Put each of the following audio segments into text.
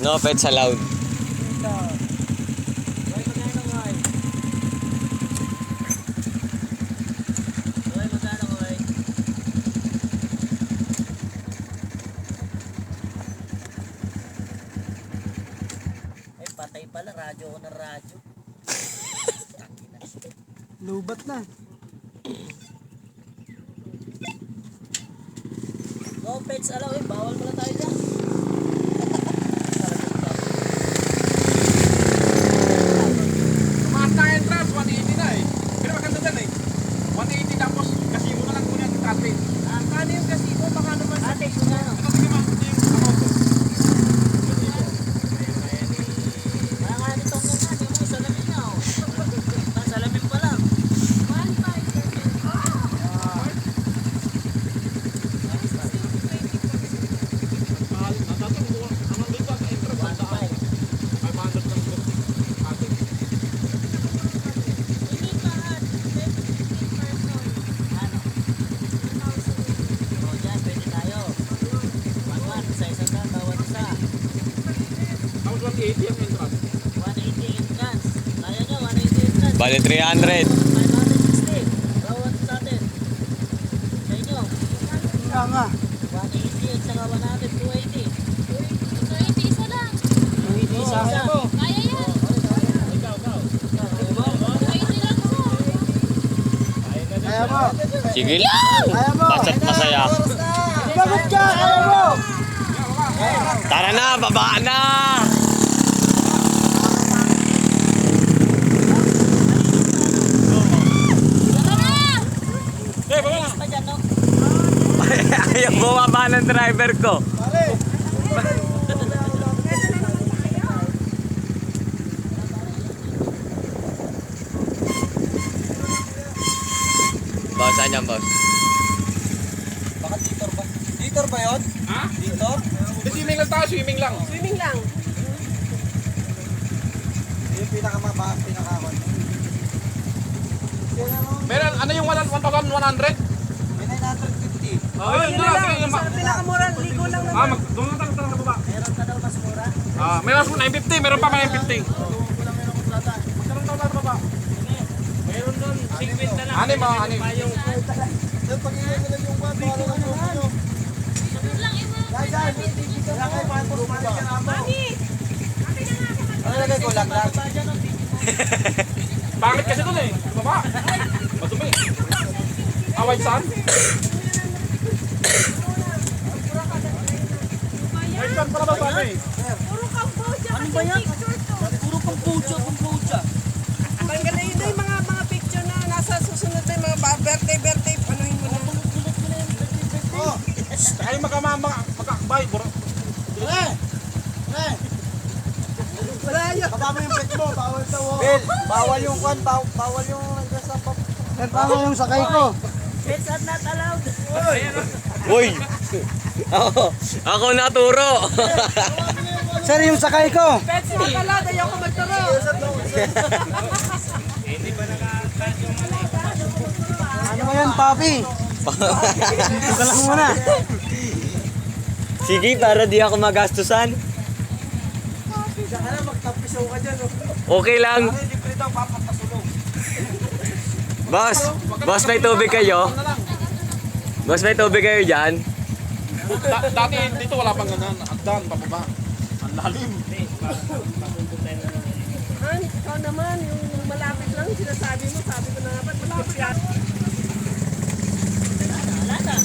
No pets allowed. Patay pala, radyo ko ng radyo. Lubat na. No pets allowed eh, bawal pala tayo dyan. Tumaas na entrance, 180 na eh. Pero maganda dyan eh. 180 tapos kasino na lang muna yung traffic. Kano yung kasino? Baka naman sa text na no? Ano sige ma? Ito yung ano. Kaya nga nitong nga, di mo salamin na oh. Salamin pa lang. Mahal. Ang datang buwan. Ang dito ang entrance. Ang daan. 500 lang ito. Ating. O dyan, pwede tayo. 1-1, isa-isa ka, bawat isa. Tapos 180 ang entrance. 180 entrance. Kaya nyo, 180 entrance. Bali 300. 560. Bawat sa atin. Sa inyo. Kaya nga. 180 at saka 100, 280. Isa lang. Isa mo. Kaya yan. Ikaw. Isa lang po. Kaya mo. Sige lang. Kaya mo. Basta't masaya. Bagot ka. Kaya mo. Tara na, baba na. Bilis pa dyan, no? Ayaw bumaba ng driver ko. Boss, saan yan, boss? Baka titor ba? Titor ba yun? Ha? Titor? Swimming lang tayo, swimming lang. Swimming lang. Yung pinakamababa, pinakakon. Yan ano? Meron, ano yung 1,100? May 950. Oh, yun na lang. Pinakamura, ligo lang naman. Doon lang tayo sa baba. Meron ka daw mas mura. Meron 950, meron pa 950. Kulang meron kong plata. Magkaroon daw lang sa baba. Meron doon, 50 na lang. Anim mga anim. Yung pag-iwan nila yung kwan, baka lang yung ano. Sabit lang imo. Kaya kay Pantos, mali ka na mo. Mami! Ate na nga ako. Ano lagay ko? Laglag? Pangit kasi doon eh. Sa baba. Madumi. White sand? White sand pala ba ba eh? Puro Cambodia. Ano ba yan? Picture to. Puro pampucha. Tanggalin ito yung mga picture na nasa susunod na yung mga birthday, panuhin mo na. Oh! Kaya magkakabay. Wala yun! Baba mo yung pet mo, bawal ito. Bill, bawal yung kwan, bawal yung nagdasa pa. Paano yung sakay ko? Pets are not allowed. Uy! Ako naturo. Sir, yung sakay ko! Pets na pala, ayaw ko magturo. Ano mo yan, papi? Ito lang muna. Sige, para di ako magastusan. Diyan ka na, magtapisaw ka dyan. Okay lang. Ano yung libre daw, papapasulong. Boss, may tubig kayo? Boss, may tubig kayo dyan? Dati dito wala pang ganun. Agdan, pababa. Ang lalim. Han, ikaw naman, yung malapit lang, sinasabi mo, sabi ko na nga ba't malapit yan? Wala na.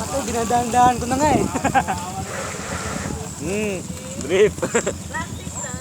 Ako, dinadaan-daan ko na nga eh. Drip. Practice lang.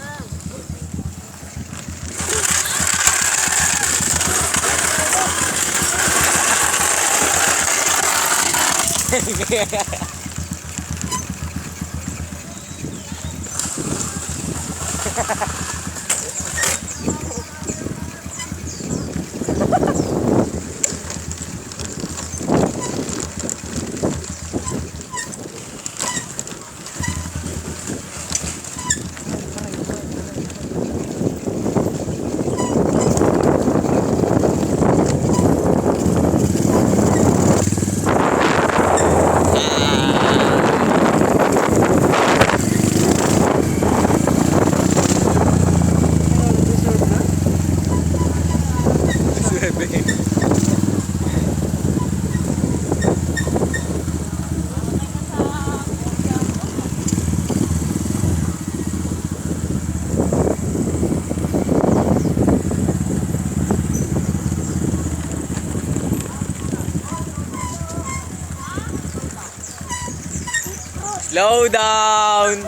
Slow down.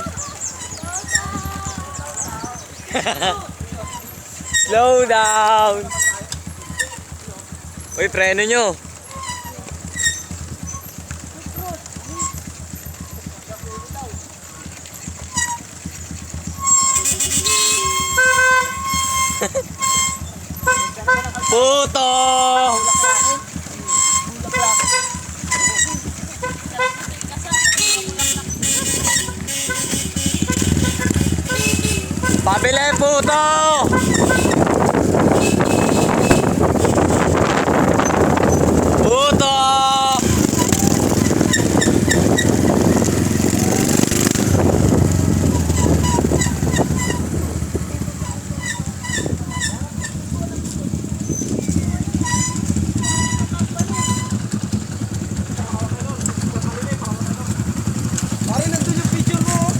Slow down. Uy, preno nyo. Puto! Pabili puto! Puto! Pare, nandun yung picture mo.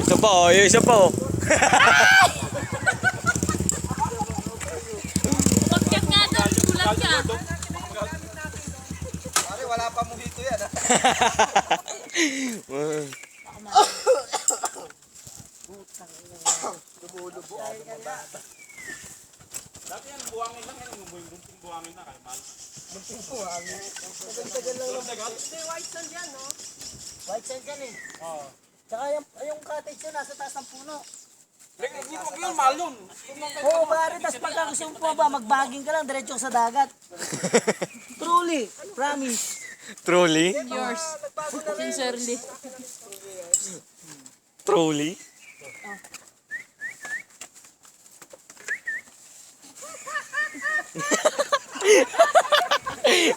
Isa pa oh, yung isa pa oh. Pagkat nga doon, gulat ka. Pare, wala pa mojito yan ah. Dati yan, buwangin lang yan. Bunting buwangin na. Kaya mahal. Hindi, white sand yan, no? White sand yan eh. Oo. Tsaka yung cottage yun, nasa taas ng puno. Huwag yun, mahal yun. Oo, pare, tas pagka gusto mo ba, magbaging ka lang, diretso sa dagat. Truly, promise. Truly? Yours. Sincerely. Truly?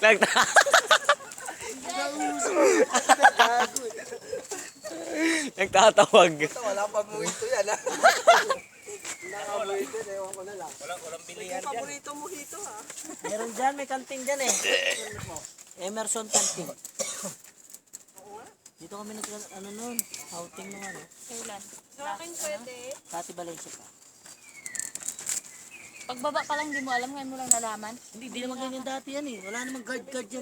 Nagta- Nagtatawag. Wala pa mojito yan ah. Wala ka mojito, ewan ko na lang. Yung paborito mojito, ha? Meron dyan, may kantin dyan eh. Emerson Canteen. Dito kami ano nun, outing nung ano, Kailan? Sa akin pwede. Kati Valencia pa. Pagbaba pa lang, di mo alam, ngayon mo lang nalaman. Hindi naman ganyan dati yan eh. Wala namang guard-guard yan.